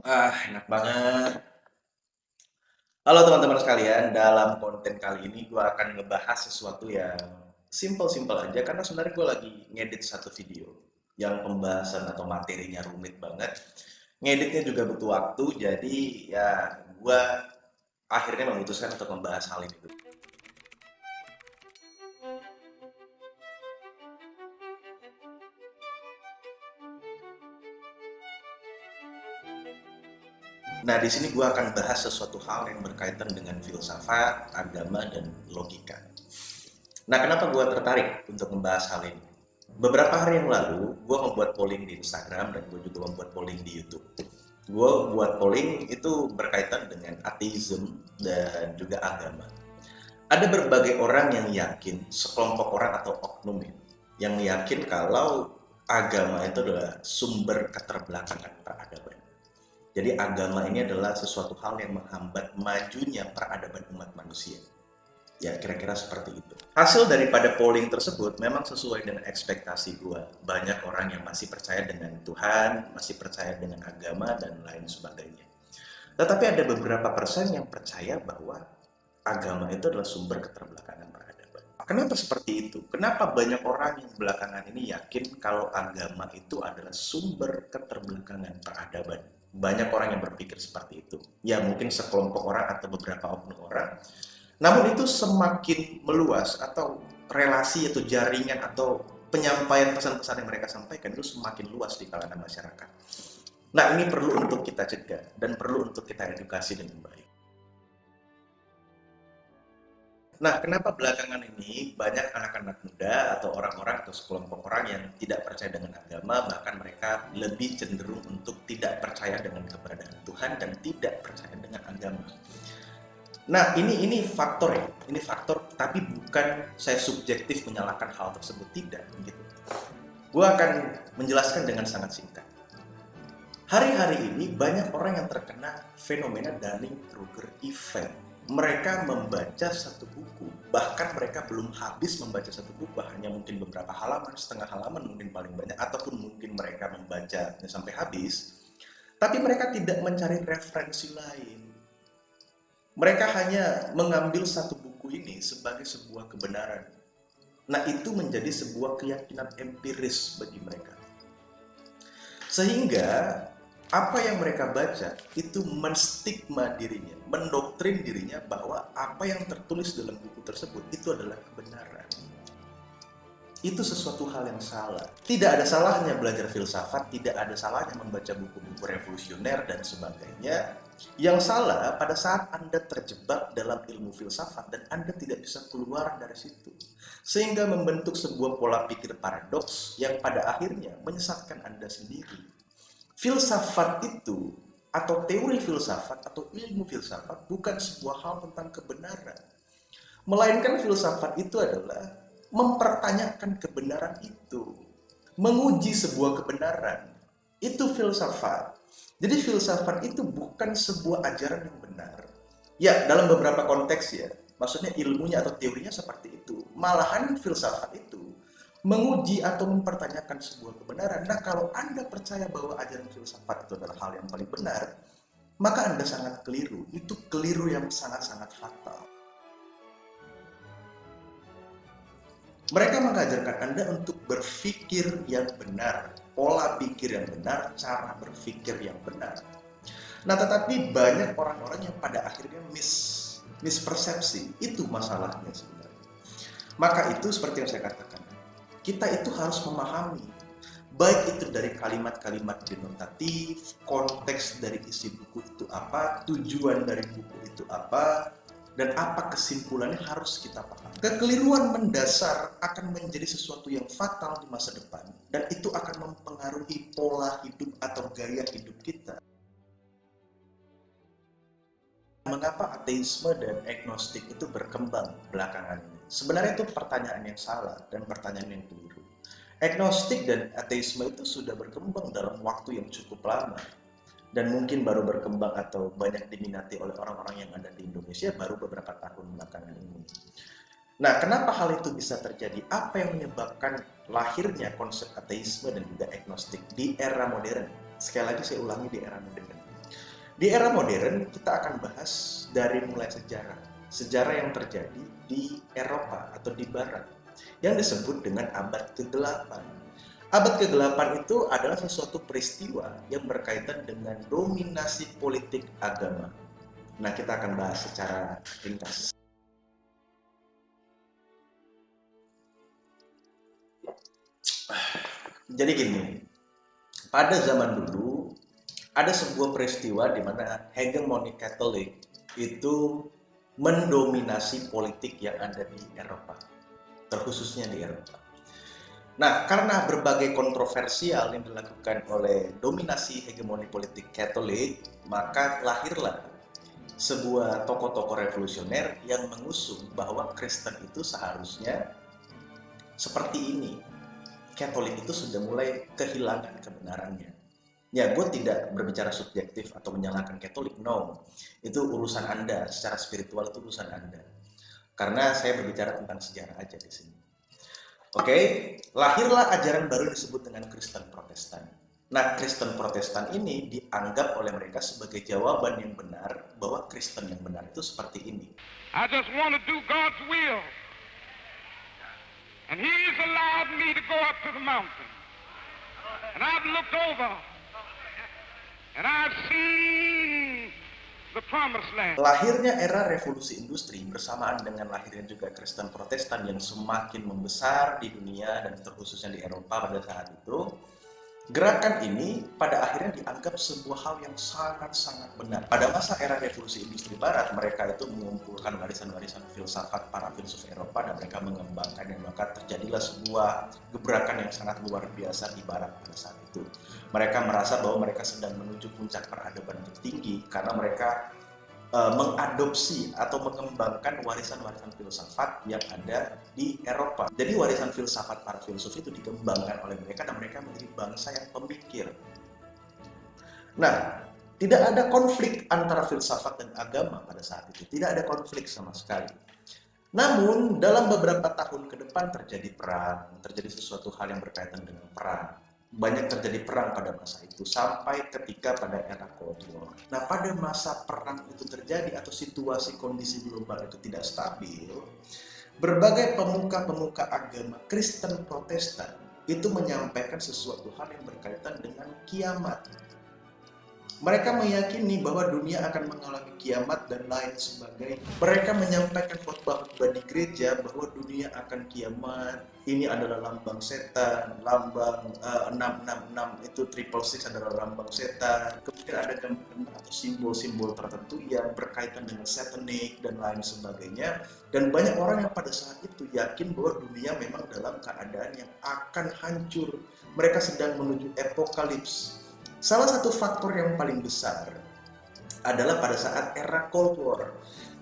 Enak banget. Halo teman-teman sekalian, dalam konten kali ini gue akan ngebahas sesuatu yang simple-simple aja karena sebenarnya gue lagi ngedit satu video yang pembahasan atau materinya rumit banget. Ngeditnya juga butuh waktu, jadi ya gue akhirnya memutuskan untuk membahas hal ini dulu. Nah, di sini gue akan bahas sesuatu hal yang berkaitan dengan filsafat, agama, dan logika. Nah, kenapa gue tertarik untuk membahas hal ini? Beberapa hari yang lalu, gue membuat polling di Instagram dan gue juga membuat polling di YouTube. Gue buat polling itu berkaitan dengan ateisme dan juga agama. Ada berbagai orang yang yakin, sekelompok orang atau oknum yang yakin kalau agama itu adalah sumber keterbelakangan peradaban. Jadi agama ini adalah sesuatu hal yang menghambat majunya peradaban umat manusia. Ya, kira-kira seperti itu. Hasil daripada polling tersebut memang sesuai dengan ekspektasi gue. Banyak orang yang masih percaya dengan Tuhan, masih percaya dengan agama, dan lain sebagainya. Tetapi ada beberapa persen yang percaya bahwa agama itu adalah sumber keterbelakangan peradaban. Kenapa seperti itu? Kenapa banyak orang yang belakangan ini yakin kalau agama itu adalah sumber keterbelakangan peradaban? Banyak orang yang berpikir seperti itu. Ya, mungkin sekelompok orang atau beberapa oknum orang. Namun itu semakin meluas atau relasi atau jaringan atau penyampaian pesan-pesan yang mereka sampaikan itu semakin luas di kalangan masyarakat. Nah, ini perlu untuk kita cegah dan perlu untuk kita edukasi dengan baik. Nah, kenapa belakangan ini banyak anak-anak muda atau orang-orang atau sekelompok orang yang tidak percaya dengan agama, bahkan mereka lebih cenderung untuk tidak percaya dengan keberadaan Tuhan dan tidak percaya dengan agama. Nah, ini faktor ya, ini faktor, tapi bukan saya subjektif menyalahkan hal tersebut, tidak gitu. Gue akan menjelaskan dengan sangat singkat. Hari-hari ini banyak orang yang terkena fenomena Dunning-Kruger effect. Mereka membaca satu buku, bahkan mereka belum habis membaca satu buku, hanya mungkin beberapa halaman, setengah halaman mungkin paling banyak, ataupun mungkin mereka membacanya sampai habis, tapi mereka tidak mencari referensi lain. Mereka hanya mengambil satu buku ini sebagai sebuah kebenaran. Nah, itu menjadi sebuah keyakinan empiris bagi mereka. Sehingga apa yang mereka baca itu menstigma dirinya, mendoktrin dirinya bahwa apa yang tertulis dalam buku tersebut itu adalah kebenaran. Itu sesuatu hal yang salah. Tidak ada salahnya belajar filsafat, tidak ada salahnya membaca buku-buku revolusioner dan sebagainya. Yang salah pada saat Anda terjebak dalam ilmu filsafat dan Anda tidak bisa keluar dari situ. Sehingga membentuk sebuah pola pikir paradoks yang pada akhirnya menyesatkan Anda sendiri. Filsafat itu atau teori filsafat atau ilmu filsafat bukan sebuah hal tentang kebenaran. Melainkan filsafat itu adalah mempertanyakan kebenaran itu, menguji sebuah kebenaran. Itu filsafat. Jadi filsafat itu bukan sebuah ajaran yang benar. Ya, dalam beberapa konteks ya, maksudnya ilmunya atau teorinya seperti itu. Malahan filsafat itu menguji atau mempertanyakan sebuah kebenaran. Nah, kalau Anda percaya bahwa ajaran filsafat itu adalah hal yang paling benar, maka Anda sangat keliru. Itu keliru yang sangat-sangat fatal. Mereka mengajarkan Anda untuk berpikir yang benar, pola pikir yang benar, cara berpikir yang benar. Nah, tetapi banyak orang-orang yang pada akhirnya mispersepsi. Itu masalahnya sebenarnya. Maka itu seperti yang saya katakan, kita itu harus memahami, baik itu dari kalimat-kalimat denotatif, konteks dari isi buku itu apa, tujuan dari buku itu apa, dan apa kesimpulannya harus kita pahami. Kekeliruan mendasar akan menjadi sesuatu yang fatal di masa depan, dan itu akan mempengaruhi pola hidup atau gaya hidup kita. Mengapa ateisme dan agnostik itu berkembang belakangan ini? Sebenarnya itu pertanyaan yang salah dan pertanyaan yang keliru. Agnostik dan ateisme itu sudah berkembang dalam waktu yang cukup lama. Dan mungkin baru berkembang atau banyak diminati oleh orang-orang yang ada di Indonesia baru beberapa tahun belakangan ini. Nah, kenapa hal itu bisa terjadi? Apa yang menyebabkan lahirnya konsep ateisme dan juga agnostik di era modern? Sekali lagi saya ulangi, di era modern. Di era modern kita akan bahas dari mulai sejarah yang terjadi di Eropa atau di Barat yang disebut dengan abad ke-8. Abad ke-8 itu adalah sesuatu peristiwa yang berkaitan dengan dominasi politik agama. Nah, kita akan bahas secara ringkas. Jadi gini, pada zaman dulu ada sebuah peristiwa di mana hegemoni Katolik itu mendominasi politik yang ada di Eropa, terkhususnya di Eropa. Nah, karena berbagai kontroversial yang dilakukan oleh dominasi hegemoni politik Katolik, maka lahirlah sebuah tokoh-tokoh revolusioner yang mengusung bahwa Kristen itu seharusnya seperti ini. Katolik itu sudah mulai kehilangan kebenarannya. Ya, gue tidak berbicara subjektif atau menyalahkan Katolik, no. Itu urusan Anda, secara spiritual itu urusan Anda. Karena saya berbicara tentang sejarah aja di sini. Oke, lahirlah ajaran baru disebut dengan Kristen Protestan. Nah, Kristen Protestan ini dianggap oleh mereka sebagai jawaban yang benar bahwa Kristen yang benar itu seperti ini. I just want to do God's will. And He's allowed me to go up to the mountain. And I've looked over. And I've seen the promised land. Lahirnya era revolusi industri bersamaan dengan lahirnya juga Kristen Protestan yang semakin membesar di dunia dan terkhususnya di Eropa pada saat itu. Gerakan ini pada akhirnya dianggap sebuah hal yang sangat-sangat benar. Pada masa era revolusi industri barat, mereka itu mengumpulkan warisan-warisan filsafat para filsuf Eropa dan mereka mengembangkannya, maka terjadilah sebuah gebrakan yang sangat luar biasa di barat pada saat itu. Mereka merasa bahwa mereka sedang menuju puncak peradaban tertinggi karena mereka mengadopsi atau mengembangkan warisan-warisan filsafat yang ada di Eropa. Jadi warisan filsafat para filsuf itu dikembangkan oleh mereka dan mereka menjadi bangsa yang pemikir. Nah, tidak ada konflik antara filsafat dan agama pada saat itu. Tidak ada konflik sama sekali. Namun, dalam beberapa tahun ke depan terjadi perang, terjadi sesuatu hal yang berkaitan dengan perang. Banyak terjadi perang pada masa itu sampai ketika pada era Cold War. Nah, pada masa perang itu terjadi atau situasi kondisi global itu tidak stabil, berbagai pemuka-pemuka agama Kristen Protestan itu menyampaikan sesuatu hal yang berkaitan dengan kiamat. Mereka meyakini bahwa dunia akan mengalami kiamat dan lain sebagainya. Mereka menyampaikan khotbah-khotbah di gereja bahwa dunia akan kiamat. Ini adalah lambang setan, lambang 666 itu 666 adalah lambang setan. Kemudian ada gambar atau simbol-simbol tertentu yang berkaitan dengan satanik dan lain sebagainya. Dan banyak orang yang pada saat itu yakin bahwa dunia memang dalam keadaan yang akan hancur. Mereka sedang menuju apokalips. Salah satu faktor yang paling besar adalah pada saat era Cold War,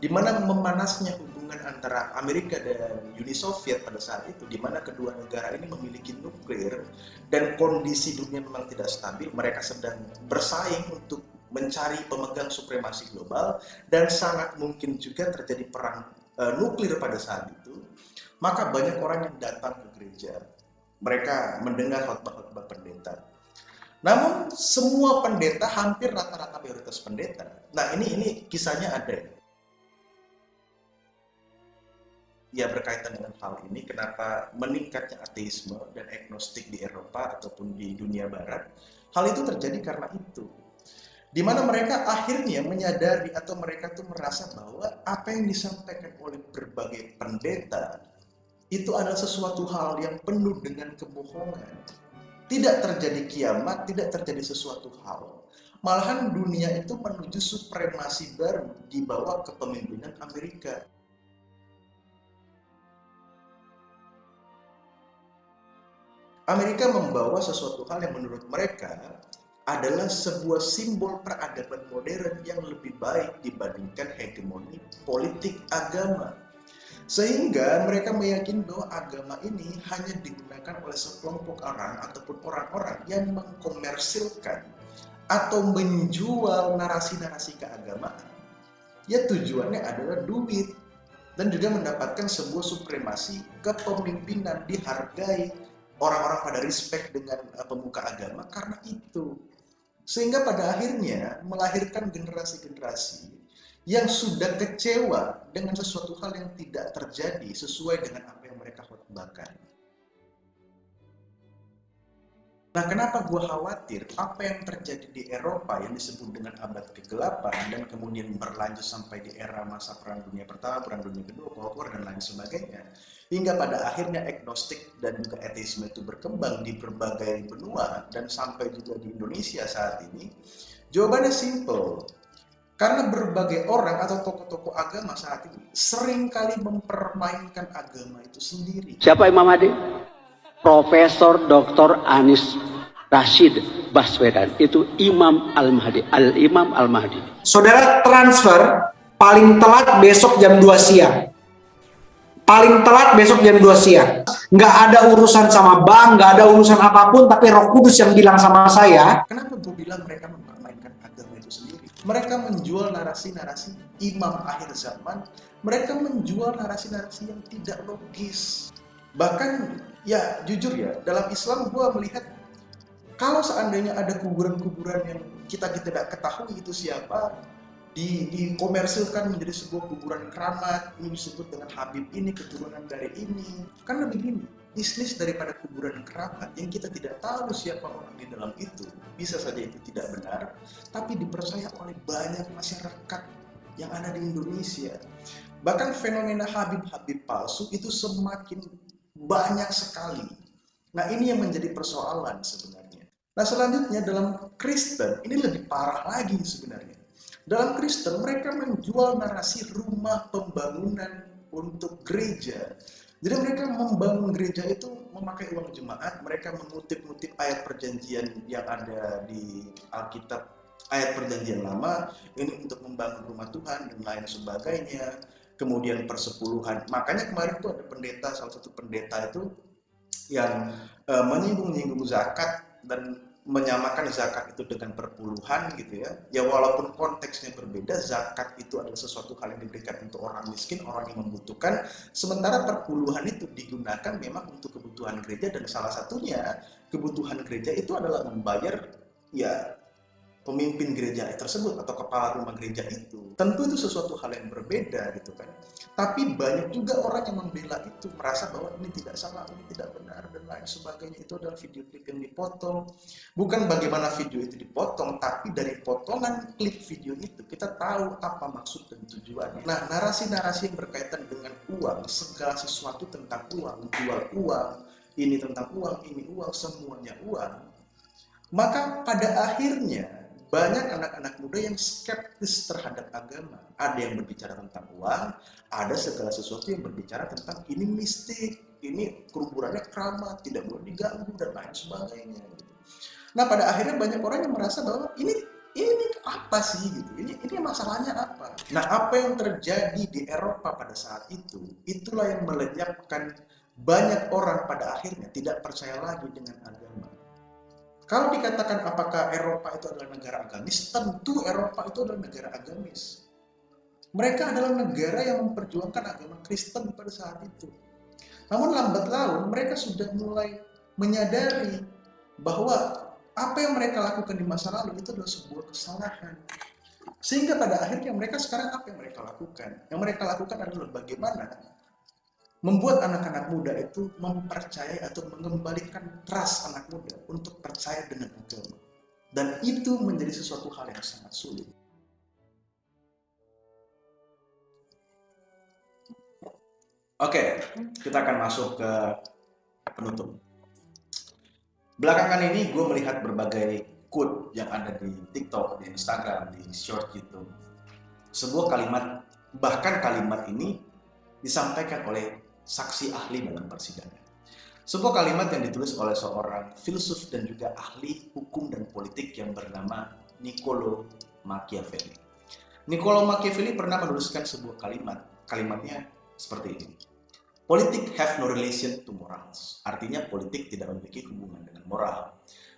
di mana memanasnya hubungan antara Amerika dan Uni Soviet pada saat itu, di mana kedua negara ini memiliki nuklir dan kondisi dunia memang tidak stabil. Mereka sedang bersaing untuk mencari pemegang supremasi global dan sangat mungkin juga terjadi perang nuklir pada saat itu. Maka banyak orang yang datang ke gereja, mereka mendengar khotbah-khotbah pendeta. Namun semua pendeta, hampir rata-rata mayoritas pendeta. Nah, ini kisahnya ada. Ya, berkaitan dengan hal ini, kenapa meningkatnya ateisme dan agnostik di Eropa ataupun di dunia barat. Hal itu terjadi karena itu. Di mana mereka akhirnya menyadari atau mereka tuh merasa bahwa apa yang disampaikan oleh berbagai pendeta itu adalah sesuatu hal yang penuh dengan kebohongan. Tidak terjadi kiamat, tidak terjadi sesuatu hal. Malahan dunia itu menuju supremasi baru di bawah kepemimpinan Amerika. Amerika membawa sesuatu hal yang menurut mereka adalah sebuah simbol peradaban modern yang lebih baik dibandingkan hegemoni politik agama. Sehingga mereka meyakini bahwa agama ini hanya digunakan oleh sekelompok orang ataupun orang-orang yang mengkomersilkan atau menjual narasi-narasi keagamaan. Ya, tujuannya adalah duit dan juga mendapatkan sebuah supremasi kepemimpinan, dihargai, orang-orang pada respect dengan pemuka agama karena itu. Sehingga pada akhirnya melahirkan generasi-generasi yang sudah kecewa dengan sesuatu hal yang tidak terjadi sesuai dengan apa yang mereka khotbahkan. Nah, kenapa gue khawatir apa yang terjadi di Eropa yang disebut dengan abad ke-8 dan kemudian berlanjut sampai di era masa Perang Dunia Pertama, Perang Dunia Kedua, Cold War, dan lain sebagainya. Hingga pada akhirnya agnostik dan juga ateisme itu berkembang di berbagai benua dan sampai juga di Indonesia saat ini. Jawabannya simple. Karena berbagai orang atau tokoh-tokoh agama saat ini seringkali mempermainkan agama itu sendiri. Siapa Imam Mahdi? Profesor Dr. Anies Rashid Baswedan, itu Imam Al-Mahdi, Al-Imam Al-Mahdi. Saudara transfer paling telat besok jam 2 siang. Paling telat besok jam 2 siang. Nggak ada urusan sama bank, nggak ada urusan apapun, tapi Roh Kudus yang bilang sama saya. Kenapa gue bilang mereka mempermainkan agama itu sendiri? Mereka menjual narasi-narasi imam akhir zaman. Mereka menjual narasi-narasi yang tidak logis. Bahkan, ya jujur ya, dalam Islam gue melihat kalau seandainya ada kuburan-kuburan yang kita tidak ketahui itu siapa, dikomersilkan menjadi sebuah kuburan keramat, ini disebut dengan Habib ini, keturunan dari ini. Karena begini, bisnis daripada kuburan keramat yang kita tidak tahu siapa orang di dalam itu, bisa saja itu tidak benar, tapi dipercaya oleh banyak masyarakat yang ada di Indonesia. Bahkan fenomena Habib-Habib palsu itu semakin banyak sekali. Nah, ini yang menjadi persoalan sebenarnya. Nah, selanjutnya dalam Kristen ini lebih parah lagi sebenarnya. Dalam Kristen mereka menjual narasi rumah pembangunan untuk gereja. Jadi mereka membangun gereja itu memakai uang jemaat, mereka mengutip-ngutip ayat perjanjian yang ada di Alkitab, ayat perjanjian lama, ini untuk membangun rumah Tuhan dan lain sebagainya. Kemudian persepuluhan. Makanya kemarin tuh ada pendeta, salah satu pendeta itu yang menyinggung-nyinggung zakat dan menyamakan zakat itu dengan perpuluhan gitu ya. Ya walaupun konteksnya berbeda, zakat itu adalah sesuatu hal yang diberikan untuk orang miskin, orang yang membutuhkan. Sementara perpuluhan itu digunakan memang untuk kebutuhan gereja, dan salah satunya kebutuhan gereja itu adalah membayar ya pemimpin gereja tersebut atau kepala rumah gereja itu. Tentu itu sesuatu hal yang berbeda gitu kan. Tapi banyak juga orang yang membela itu, merasa bahwa ini tidak salah, ini tidak benar dan lain sebagainya. Itu adalah video klip yang dipotong. Bukan bagaimana video itu dipotong, tapi dari potongan klip video itu kita tahu apa maksud dan tujuannya. Nah, narasi-narasi yang berkaitan dengan uang, segala sesuatu tentang uang, jual uang, ini tentang uang, ini uang, semuanya uang. Maka pada akhirnya banyak anak-anak muda yang skeptis terhadap agama. Ada yang berbicara tentang uang, ada segala sesuatu yang berbicara tentang ini mistik, ini kuburannya keramat, tidak boleh diganggu dan lain sebagainya. Nah, pada akhirnya banyak orang yang merasa bahwa ini apa sih gitu? Ini masalahnya apa? Nah, apa yang terjadi di Eropa pada saat itu, itulah yang melenyapkan banyak orang pada akhirnya tidak percaya lagi dengan agama. Kalau dikatakan apakah Eropa itu adalah negara agamis, tentu Eropa itu adalah negara agamis. Mereka adalah negara yang memperjuangkan agama Kristen pada saat itu. Namun lambat laun mereka sudah mulai menyadari bahwa apa yang mereka lakukan di masa lalu itu adalah sebuah kesalahan. Sehingga pada akhirnya mereka sekarang apa yang mereka lakukan? Yang mereka lakukan adalah bagaimana membuat anak-anak muda itu mempercayai atau mengembalikan trust anak muda untuk percaya dengan agama. Dan itu menjadi sesuatu hal yang sangat sulit. Oke, kita akan masuk ke penutup. Belakangan ini gue melihat berbagai quote yang ada di TikTok, di Instagram, di short YouTube. Sebuah kalimat, bahkan kalimat ini disampaikan oleh saksi ahli dalam persidangan. Sebuah kalimat yang ditulis oleh seorang filsuf dan juga ahli hukum dan politik yang bernama Niccolo Machiavelli. Niccolo Machiavelli pernah menuliskan sebuah kalimat. Kalimatnya seperti ini. Politik have no relation to morals. Artinya politik tidak memiliki hubungan dengan moral.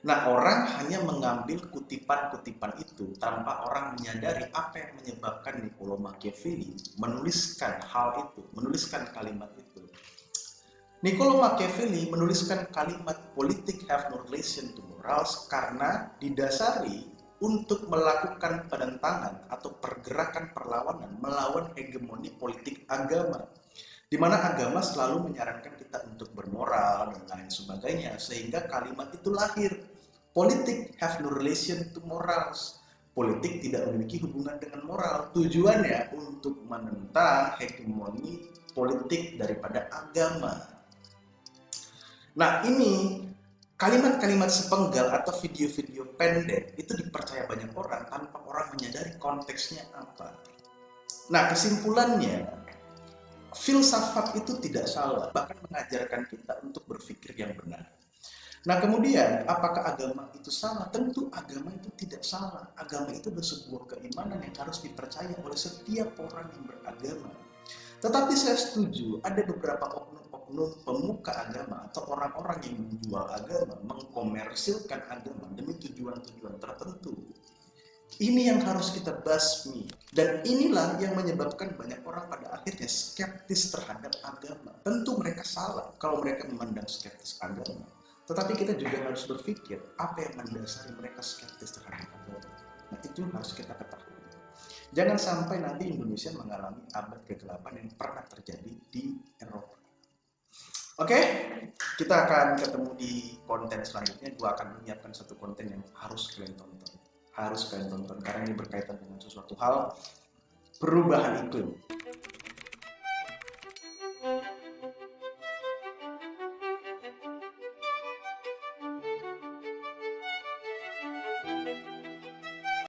Nah, orang hanya mengambil kutipan-kutipan itu tanpa orang menyadari apa yang menyebabkan Niccolo Machiavelli menuliskan hal itu, menuliskan kalimat itu. Niccolo Machiavelli menuliskan kalimat politik have no relation to morals karena didasari untuk melakukan penentangan atau pergerakan perlawanan melawan hegemoni politik agama, di mana agama selalu menyarankan kita untuk bermoral dan lain sebagainya, sehingga kalimat itu lahir. Politik have no relation to morals. Politik tidak memiliki hubungan dengan moral. Tujuannya untuk menentang hegemoni politik daripada agama. Nah, ini kalimat-kalimat sepenggal atau video-video pendek itu dipercaya banyak orang tanpa orang menyadari konteksnya apa. Nah, kesimpulannya, filsafat itu tidak salah, bahkan mengajarkan kita untuk berpikir yang benar. Nah, kemudian apakah agama itu salah? Tentu agama itu tidak salah. Agama itu adalah sebuah keimanan yang harus dipercaya oleh setiap orang yang beragama. Tetapi saya setuju ada beberapa oknum-oknum pemuka agama atau orang-orang yang menjual agama, mengkomersilkan agama demi tujuan-tujuan tertentu. Ini yang harus kita basmi, dan inilah yang menyebabkan banyak orang pada akhirnya skeptis terhadap agama. Tentu mereka salah kalau mereka memandang skeptis agama. Tetapi kita juga harus berpikir apa yang mendasari mereka skeptis terhadap agama. Nah, itu harus kita ketahui. Jangan sampai nanti Indonesia mengalami abad kegelapan yang pernah terjadi di Eropa. Oke, kita akan ketemu di konten selanjutnya. Gua akan menyiapkan satu konten yang harus kalian tonton. Harus kalian tonton karena ini berkaitan dengan sesuatu hal perubahan iklim.